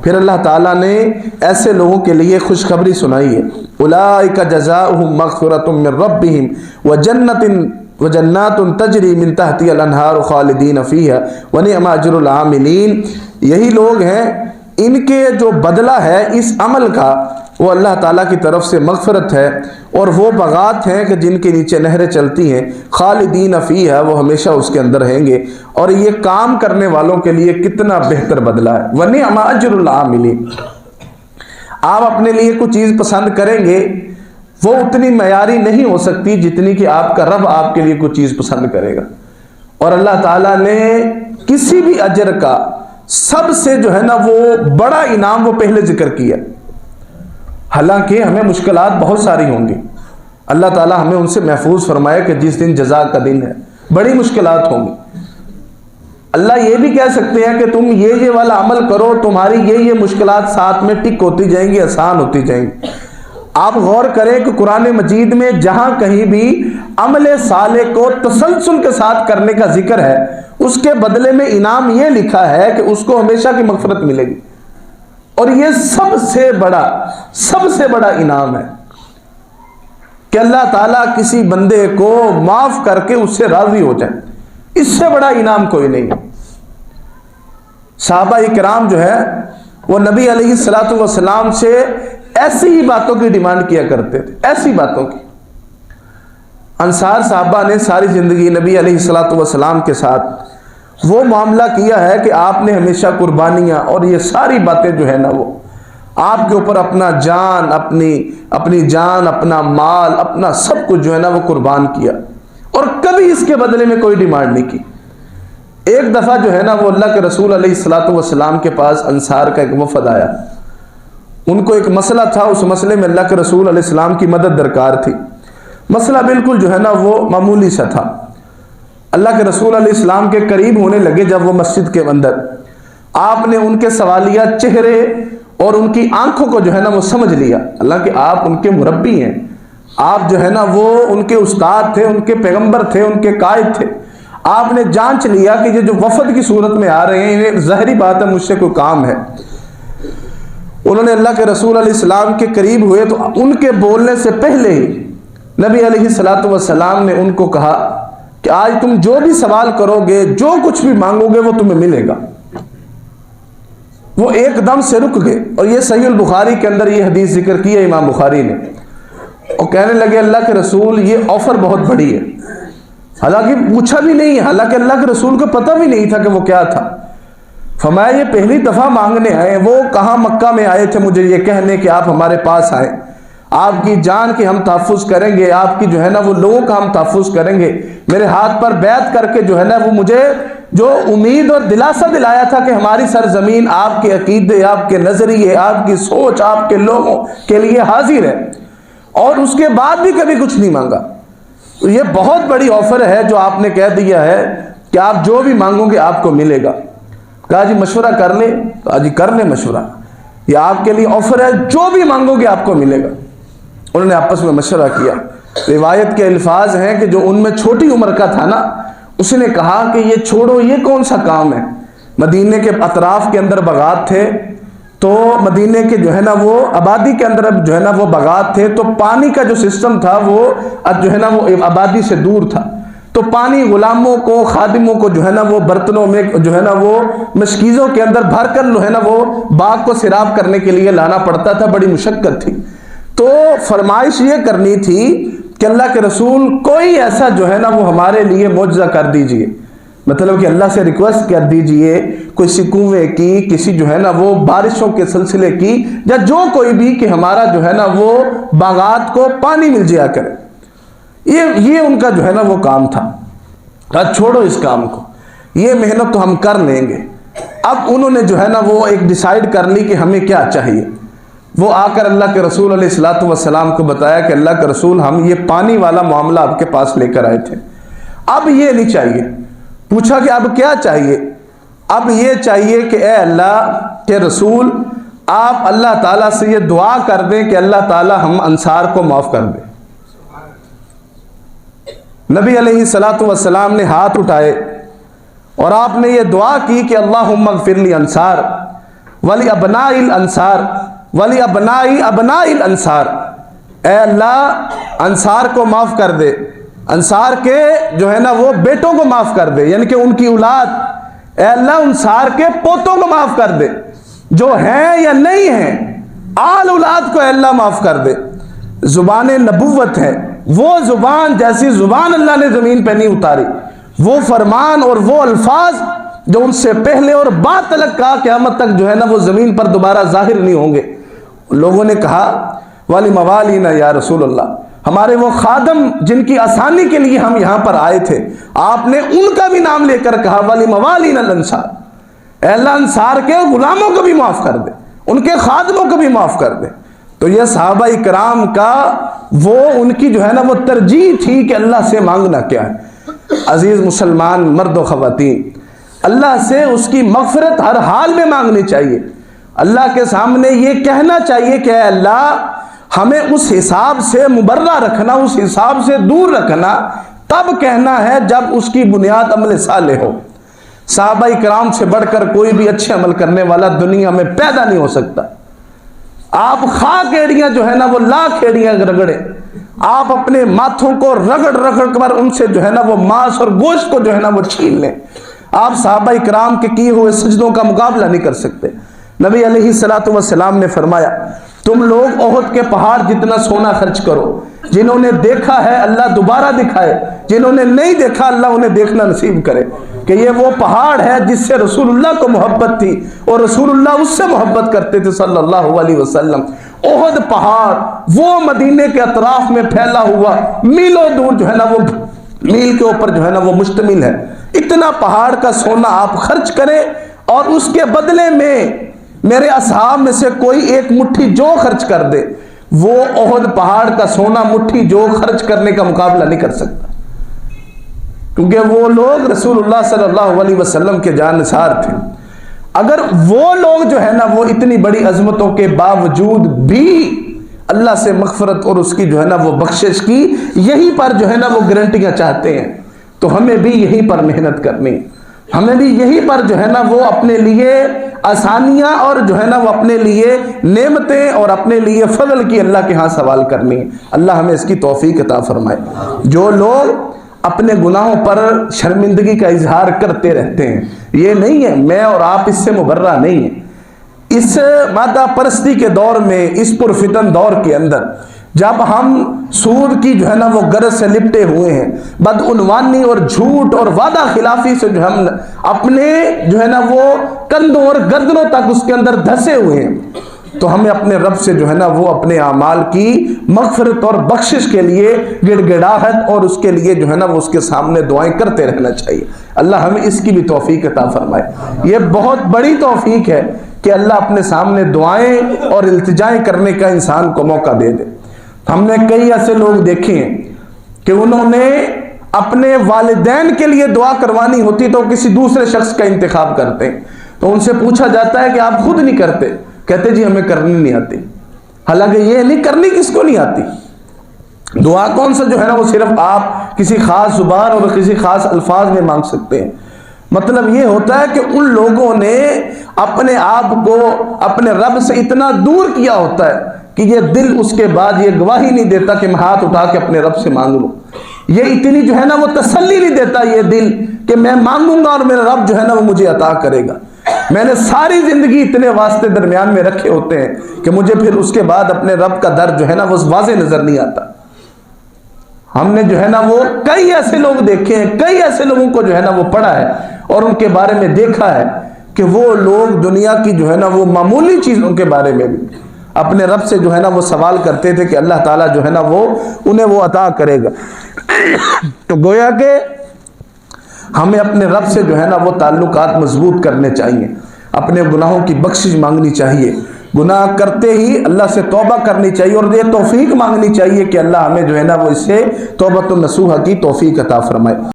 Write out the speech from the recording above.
پھر اللہ تعالیٰ نے ایسے لوگوں کے لیے خوشخبری سنائی ہے، اولئک جزاؤہم مغفرۃ من ربہم وجنات تجری من تحتہا الانہار خالدین فیہا ونعم اجر العاملین۔ یہی لوگ ہیں، ان کے جو بدلہ ہے اس عمل کا وہ اللہ تعالیٰ کی طرف سے مغفرت ہے، اور وہ باغات ہیں کہ جن کے نیچے نہریں چلتی ہیں، خالدین فیہا، وہ ہمیشہ اس کے اندر رہیں گے۔ اور یہ کام کرنے والوں کے لیے کتنا بہتر بدلہ ہے، وَنِعْمَ أَجْرُ الْعَامِلِينَ۔ آپ اپنے لیے کوئی چیز پسند کریں گے، وہ اتنی معیاری نہیں ہو سکتی جتنی کہ آپ کا رب آپ کے لیے کوئی چیز پسند کرے گا۔ اور اللہ تعالیٰ نے کسی بھی اجر کا سب سے جو ہے نا وہ بڑا انعام وہ پہلے ذکر کیا، حالانکہ ہمیں مشکلات بہت ساری ہوں گی، اللہ تعالیٰ ہمیں ان سے محفوظ فرمائے کہ جس دن جزا کا دن ہے بڑی مشکلات ہوں گی۔ اللہ یہ بھی کہہ سکتے ہیں کہ تم یہ والا عمل کرو، تمہاری یہ مشکلات ساتھ میں ٹک ہوتی جائیں گی، آسان ہوتی جائیں گی۔ آپ غور کریں کہ قرآن مجید میں جہاں کہیں بھی عمل صالح کو تسلسل کے ساتھ کرنے کا ذکر ہے، اس کے بدلے میں انعام یہ لکھا ہے کہ اس کو ہمیشہ کی مغفرت ملے گی، اور یہ سب سے بڑا انعام ہے کہ اللہ تعالیٰ کسی بندے کو معاف کر کے اس سے راضی ہو جائے، اس سے بڑا انعام کوئی نہیں ہے۔ صحابہ کرام جو ہے وہ نبی علیہ الصلوۃ والسلام سے ایسی ہی باتوں کی ڈیمانڈ کیا کرتے تھے، ایسی باتوں کی۔ انصار صحابہ نے ساری زندگی نبی علیہ الصلوۃ والسلام کے ساتھ وہ معاملہ کیا ہے کہ آپ نے ہمیشہ قربانیاں اور یہ ساری باتیں جو ہے نا وہ آپ کے اوپر اپنا جان، اپنی جان، اپنا مال، اپنا سب کچھ جو ہے نا وہ قربان کیا، اور کبھی اس کے بدلے میں کوئی ڈیمانڈ نہیں کی۔ ایک دفعہ جو ہے نا وہ اللہ کے رسول علیہ الصلوۃ والسلام کے پاس انصار کا ایک وفد آیا، ان کو ایک مسئلہ تھا، اس مسئلے میں اللہ کے رسول علیہ السلام کی مدد درکار تھی۔ مسئلہ بالکل جو ہے نا وہ معمولی سا تھا۔ اللہ کے رسول علیہ السلام کے قریب ہونے لگے جب وہ مسجد کے اندر، آپ نے ان کے سوالیہ چہرے اور ان کی آنکھوں کو جو ہے نا وہ سمجھ لیا، اللہ کہ آپ ان کے مربی ہیں، آپ جو ہے نا وہ ان کے استاد تھے، ان کے پیغمبر تھے، ان کے قائد تھے۔ آپ نے جانچ لیا کہ یہ جو وفد کی صورت میں آ رہے ہیں انہیں ظاہری بات ہے مجھ سے کوئی کام ہے۔ انہوں نے اللہ کے رسول علیہ السلام کے قریب ہوئے تو ان کے بولنے سے پہلے ہی نبی علیہ الصلوۃ والسلام نے ان کو کہا کہ آج تم جو بھی سوال کرو گے، جو کچھ بھی مانگو گے وہ تمہیں ملے گا۔ وہ ایک دم سے رک گئے، اور یہ صحیح البخاری کے اندر یہ حدیث ذکر کی ہے امام بخاری نے، اور کہنے لگے اللہ کے رسول یہ آفر بہت بڑی ہے، حالانکہ پوچھا بھی نہیں ہے، حالانکہ اللہ کے رسول کو پتہ بھی نہیں تھا کہ وہ کیا تھا۔ فرمایا یہ پہلی دفعہ مانگنے آئے، وہ کہاں مکہ میں آئے تھے مجھے یہ کہنے کہ آپ ہمارے پاس آئیں، آپ کی جان کی ہم تحفظ کریں گے، آپ کی جو ہے نا وہ لوگوں کا ہم تحفظ کریں گے۔ میرے ہاتھ پر بیعت کر کے جو ہے نا وہ مجھے جو امید اور دلاسا دلایا تھا کہ ہماری سرزمین آپ کے عقیدے، آپ کے نظریے، آپ کی سوچ، آپ کے لوگوں کے لیے حاضر ہے، اور اس کے بعد بھی کبھی کچھ نہیں مانگا۔ یہ بہت بڑی آفر ہے جو آپ نے کہہ دیا ہے کہ آپ جو بھی مانگو گے آپ کو ملے گا۔ کہا جی مشورہ کر لیں، کہا جی کر لیں مشورہ، یہ آپ کے لیے آفر ہے، جو بھی مانگو گے آپ کو ملے گا۔ انہوں نے آپس میں مشورہ کیا۔ روایت کے الفاظ ہیں کہ جو ان میں چھوٹی عمر کا تھا نا، اس نے کہا کہ یہ چھوڑو، یہ کون سا کام ہے، مدینے کے اطراف کے اندر باغات تھے، تو مدینے کے جو ہے نا وہ آبادی کے اندر جو ہے نا وہ باغات تھے، تو پانی کا جو سسٹم تھا وہ جو ہے نا وہ آبادی سے دور تھا، تو پانی غلاموں کو، خادموں کو جو ہے نا وہ برتنوں میں جو ہے نا وہ مشکیزوں کے اندر بھر کر جو ہے نا وہ باغ کو سیراب کرنے کے لیے لانا پڑتا تھا، بڑی مشقت تھی۔ تو فرمائش یہ کرنی تھی کہ اللہ کے رسول کوئی ایسا جو ہے نا وہ ہمارے لیے معجزہ کر دیجئے، مطلب کہ اللہ سے ریکویسٹ کر دیجئے کوئی کنویں کی، کسی جو ہے نا وہ بارشوں کے سلسلے کی، یا جو کوئی بھی کہ ہمارا جو ہے نا وہ باغات کو پانی مل جایا کرے۔ یہ ان کا جو ہے نا وہ کام تھا۔ چھوڑو اس کام کو، یہ محنت تو ہم کر لیں گے۔ اب انہوں نے جو ہے نا وہ ایک ڈیسائیڈ کر لی کہ ہمیں کیا چاہیے۔ وہ آ کر اللہ کے رسول علیہ الصلوۃ والسلام کو بتایا کہ اللہ کے رسول ہم یہ پانی والا معاملہ آپ کے پاس لے کر آئے تھے، اب یہ نہیں چاہیے۔ پوچھا کہ اب کیا چاہیے؟ اب یہ چاہیے کہ اے اللہ کے رسول آپ اللہ تعالیٰ سے یہ دعا کر دیں کہ اللہ تعالیٰ ہم انصار کو معاف کر دیں۔ نبی علیہ الصلوۃ والسلام نے ہاتھ اٹھائے اور آپ نے یہ دعا کی کہ اللہم اغفر لی انصار، ولی ابناء الانصار ولی ابنائی ابناء الانصار، اے اللہ انصار کو معاف کر دے، انصار کے جو ہے نا وہ بیٹوں کو معاف کر دے، یعنی کہ ان کی اولاد، اے اللہ انصار کے پوتوں کو معاف کر دے، جو ہیں یا نہیں ہیں، آل اولاد کو اے اللہ معاف کر دے۔ زبان نبوت ہے، وہ زبان جیسی زبان اللہ نے زمین پہ نہیں اتاری، وہ فرمان اور وہ الفاظ جو ان سے پہلے اور بعد تلک کہا قیامت تک جو ہے نا وہ زمین پر دوبارہ ظاہر نہیں ہوں گے۔ لوگوں نے کہا والی موالینا یا رسول اللہ، ہمارے وہ خادم جن کی آسانی کے لیے ہم یہاں پر آئے تھے، آپ نے ان کا بھی نام لے کر کہا والی موالینا الانصار، اے اللہ انصار کے غلاموں کو بھی معاف کر دے، ان کے خادموں کو بھی معاف کر دے۔ تو یہ صحابہ کرام کا وہ ان کی جو ہے نا وہ ترجیح تھی کہ اللہ سے مانگنا کیا ہے۔ عزیز مسلمان مرد و خواتین، اللہ سے اس کی مغفرت ہر حال میں مانگنی چاہیے، اللہ کے سامنے یہ کہنا چاہیے کہ اے اللہ ہمیں اس حساب سے مبرہ رکھنا، اس حساب سے دور رکھنا، تب کہنا ہے جب اس کی بنیاد عمل صالح ہو۔ صحابہ کرام سے بڑھ کر کوئی بھی اچھے عمل کرنے والا دنیا میں پیدا نہیں ہو سکتا۔ آپ خاک ایڑیاں جو ہے نا وہ لاکھ ایڑیاں رگڑے، آپ اپنے ماتھوں کو رگڑ رگڑ کر ان سے جو ہے نا وہ ماس اور گوشت کو جو ہے نا وہ چھین لیں، آپ صحابہ کرام کے کیے ہوئے سجدوں کا مقابلہ نہیں کر سکتے۔ نبی علیہ السلام نے فرمایا تم لوگ احد کے پہاڑ جتنا سونا خرچ کرو، جنہوں نے دیکھا ہے اللہ دوبارہ دکھائے، جنہوں نے نہیں دیکھا اللہ انہیں دیکھنا نصیب کرے، کہ یہ وہ پہاڑ ہے جس سے رسول اللہ کو محبت تھی اور رسول اللہ اس سے محبت کرتے تھے صلی اللہ علیہ وسلم۔ احد پہاڑ وہ مدینے کے اطراف میں پھیلا ہوا میلوں دور جو ہے نا وہ میل کے اوپر جو ہے نا وہ مشتمل ہے، اتنا پہاڑ کا سونا آپ خرچ کریں اور اس کے بدلے میں میرے اصحاب میں سے کوئی ایک مٹھی جو خرچ کر دے، وہ احد پہاڑ کا سونا مٹھی جو خرچ کرنے کا مقابلہ نہیں کر سکتا، کیونکہ وہ لوگ رسول اللہ صلی اللہ علیہ وسلم کے جانثار تھے۔ اگر وہ لوگ جو ہے نا وہ اتنی بڑی عظمتوں کے باوجود بھی اللہ سے مغفرت اور اس کی جو ہے نا وہ بخشش کی یہیں پر جو ہے نا وہ گارنٹیاں چاہتے ہیں، تو ہمیں بھی یہیں پر محنت کرنی، ہمیں بھی یہیں پر جو ہے نا وہ اپنے لیے آسانیاں اور جو ہے نا وہ اپنے لیے نعمتیں اور اپنے لیے فضل کی اللہ کے ہاں سوال کرنی ہے۔ اللہ ہمیں اس کی توفیق عطا فرمائے۔ جو لوگ اپنے گناہوں پر شرمندگی کا اظہار کرتے رہتے ہیں، یہ نہیں ہے، میں اور آپ اس سے مبرہ نہیں ہیں۔ اس مادہ پرستی کے دور میں، اس پرفتن دور کے اندر جب ہم سود کی جو ہے نا وہ غرض سے لپٹے ہوئے ہیں، بدعنوانی اور جھوٹ اور وعدہ خلافی سے جو ہم اپنے جو ہے نا وہ کندھوں اور گردنوں تک اس کے اندر دھسے ہوئے ہیں، تو ہمیں اپنے رب سے جو ہے نا وہ اپنے اعمال کی مغفرت اور بخشش کے لیے گڑ گڑاہٹ اور اس کے لیے جو ہے نا وہ اس کے سامنے دعائیں کرتے رہنا چاہیے۔ اللہ ہمیں اس کی بھی توفیق عطا فرمائے۔ یہ بہت بڑی توفیق ہے کہ اللہ اپنے سامنے دعائیں اور التجائیں کرنے کا انسان کو موقع دے دے۔ ہم نے کئی ایسے لوگ دیکھے ہیں کہ انہوں نے اپنے والدین کے لیے دعا کروانی ہوتی تو کسی دوسرے شخص کا انتخاب کرتے ہیں، تو ان سے پوچھا جاتا ہے کہ آپ خود نہیں کرتے، کہتے جی ہمیں کرنی نہیں آتی۔ حالانکہ یہ نہیں کرنی کس کو نہیں آتی، دعا کون سا جو ہے نا وہ صرف آپ کسی خاص زبان اور کسی خاص الفاظ میں مانگ سکتے ہیں۔ مطلب یہ ہوتا ہے کہ ان لوگوں نے اپنے آپ کو اپنے رب سے اتنا دور کیا ہوتا ہے کہ یہ دل اس کے بعد یہ گواہی نہیں دیتا کہ میں ہاتھ اٹھا کے اپنے رب سے مانگ لوں، یہ اتنی جو ہے نا وہ تسلی نہیں دیتا یہ دل کہ میں مانگوں گا اور میرا رب جو ہے نا وہ مجھے عطا کرے گا۔ میں نے ساری زندگی اتنے واسطے درمیان میں رکھے ہوتے ہیں کہ مجھے پھر اس کے بعد اپنے رب کا در جو ہے نا وہ واضح نظر نہیں آتا۔ ہم نے جو ہے نا وہ کئی ایسے لوگ دیکھے ہیں، کئی ایسے لوگوں کو جو ہے نا وہ پڑھا ہے اور ان کے بارے میں دیکھا ہے کہ وہ لوگ دنیا کی جو ہے نا وہ معمولی چیزوں کے بارے میں بھی اپنے رب سے جو ہے نا وہ سوال کرتے تھے کہ اللہ تعالیٰ جو ہے نا وہ انہیں وہ عطا کرے گا۔ تو گویا کہ ہمیں اپنے رب سے جو ہے نا وہ تعلقات مضبوط کرنے چاہیے، اپنے گناہوں کی بخشش مانگنی چاہیے، گناہ کرتے ہی اللہ سے توبہ کرنی چاہیے اور یہ توفیق مانگنی چاہیے کہ اللہ ہمیں جو ہے نا وہ اس سے توبۃ النصوح کی توفیق عطا فرمائے۔